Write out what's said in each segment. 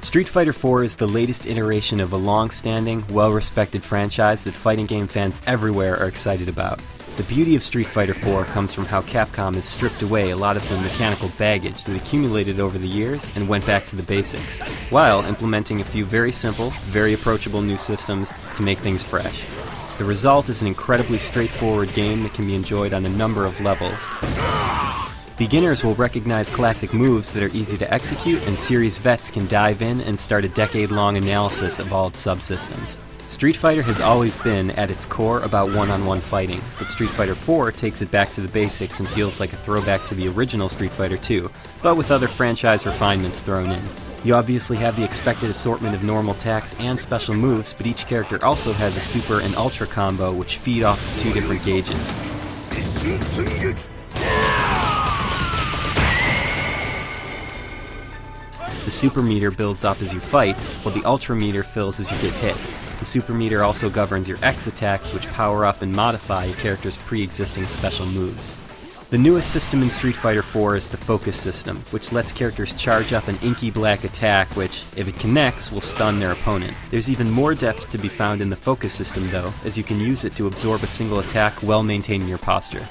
Street Fighter 4 is the latest iteration of a long-standing, well-respected franchise that fighting game fans everywhere are excited about. The beauty of Street Fighter 4 comes from how Capcom has stripped away a lot of the mechanical baggage that accumulated over the years and went back to the basics, while implementing a few very simple, very approachable new systems to make things fresh. The result is an incredibly straightforward game that can be enjoyed on a number of levels. Beginners will recognize classic moves that are easy to execute, and series vets can dive in and start a decade-long analysis of all its subsystems. Street Fighter has always been, at its core, about one-on-one fighting, but Street Fighter 4 takes it back to the basics and feels like a throwback to the original Street Fighter 2, but with other franchise refinements thrown in. You obviously have the expected assortment of normal attacks and special moves, but each character also has a Super and Ultra combo which feed off of two different gauges. The Super meter builds up as you fight, while the Ultra meter fills as you get hit. The Super meter also governs your X attacks, which power up and modify a character's pre-existing special moves. The newest system in Street Fighter 4 is the Focus system, which lets characters charge up an inky black attack which, if it connects, will stun their opponent. There's even more depth to be found in the Focus system though, as you can use it to absorb a single attack while maintaining your posture.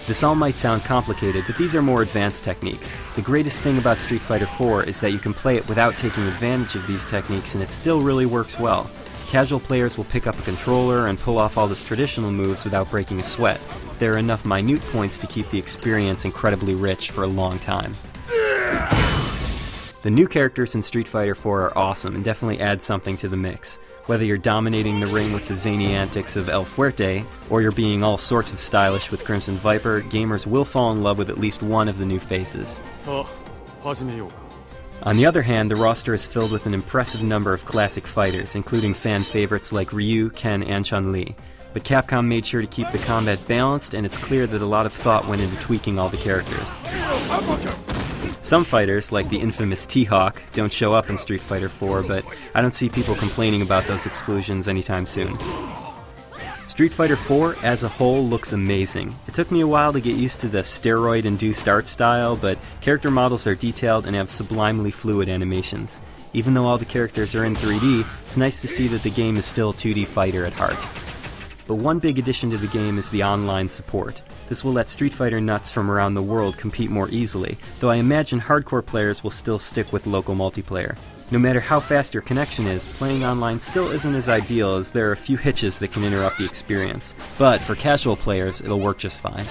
This all might sound complicated, but these are more advanced techniques. The greatest thing about Street Fighter 4 is that you can play it without taking advantage of these techniques and it still really works well. Casual players will pick up a controller and pull off all these traditional moves without breaking a sweat. There are enough minute points to keep the experience incredibly rich for a long time. The new characters in Street Fighter 4 are awesome and definitely add something to the mix. Whether you're dominating the ring with the zany antics of El Fuerte, or you're being all sorts of stylish with Crimson Viper, gamers will fall in love with at least one of the new faces. On the other hand, the roster is filled with an impressive number of classic fighters, including fan favorites like Ryu, Ken, and Chun-Li. But Capcom made sure to keep the combat balanced, and it's clear that a lot of thought went into tweaking all the characters. Some fighters, like the infamous T-Hawk, don't show up in Street Fighter 4, but I don't see people complaining about those exclusions anytime soon. Street Fighter 4 as a whole looks amazing. It took me a while to get used to the steroid-induced art style, but character models are detailed and have sublimely fluid animations. Even though all the characters are in 3D, it's nice to see that the game is still a 2D fighter at heart. But one big addition to the game is the online support. This will let Street Fighter nuts from around the world compete more easily, though I imagine hardcore players will still stick with local multiplayer. No matter how fast your connection is, playing online still isn't as ideal as there are a few hitches that can interrupt the experience. But for casual players, it'll work just fine.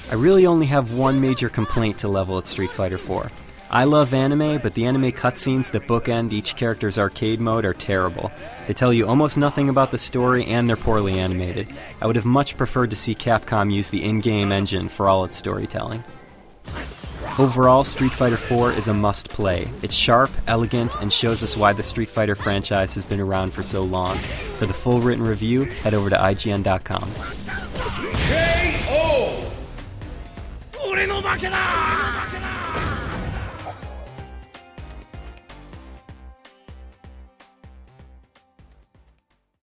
I really only have one major complaint to level at Street Fighter 4. I love anime, but the anime cutscenes that bookend each character's arcade mode are terrible. They tell you almost nothing about the story and they're poorly animated. I would have much preferred to see Capcom use the in-game engine for all its storytelling. Overall, Street Fighter 4 is a must-play. It's sharp, elegant, and shows us why the Street Fighter franchise has been around for so long. For the full written review, head over to IGN.com. KO!